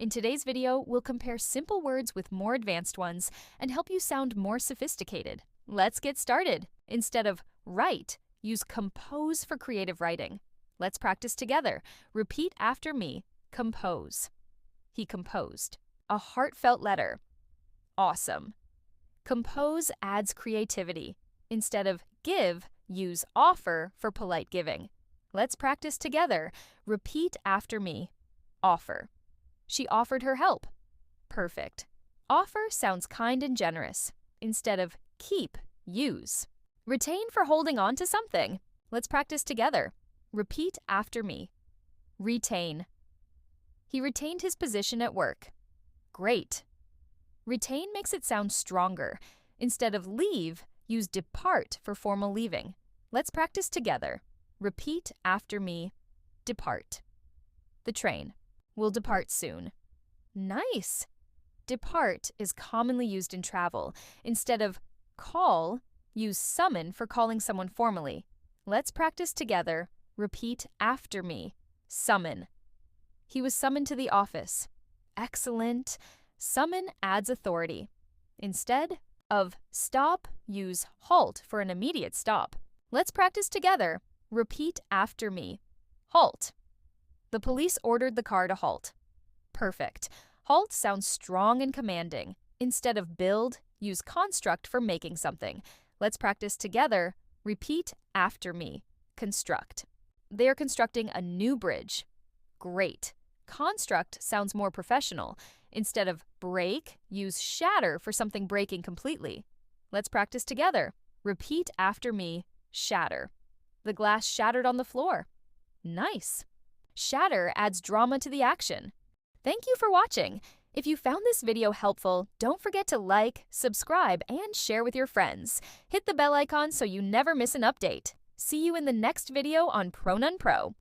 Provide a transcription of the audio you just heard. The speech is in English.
In today's video, we'll compare simple words with more advanced ones and help you sound more sophisticated. Let's get started. Instead of write, use compose for creative writing. Let's practice together. Repeat after me. Compose. He composed. A heartfelt letter. Awesome. Compose adds creativity. Instead of give, use offer for polite giving. Let's practice together. Repeat after me. Offer. She offered her help. Perfect. Offer sounds kind and generous. Instead of keep, use. Retain for holding on to something. Let's practice together. Repeat after me. Retain. He retained his position at work. Great. Retain makes it sound stronger. Instead of leave, use depart for formal leaving. Let's practice together. Repeat after me. Depart. The train. Will depart soon. Nice! Depart is commonly used in travel. Instead of call, use summon for calling someone formally. Let's practice together. Repeat after me. Summon. He was summoned to the office. Excellent. Summon adds authority. Instead of stop, use halt for an immediate stop. Let's practice together. Repeat after me. Halt. The police ordered the car to halt. Perfect. Halt sounds strong and commanding. Instead of build, use construct for making something. Let's practice together. Repeat after me. Construct. They are constructing a new bridge. Great. Construct sounds more professional. Instead of break, use shatter for something breaking completely. Let's practice together. Repeat after me. Shatter. The glass shattered on the floor. Nice. Shatter adds drama to the action. Thank you for watching. If you found this video helpful, don't forget to like, subscribe, and share with your friends. Hit the bell icon so you never miss an update. See you in the next video on Pronoun Pro.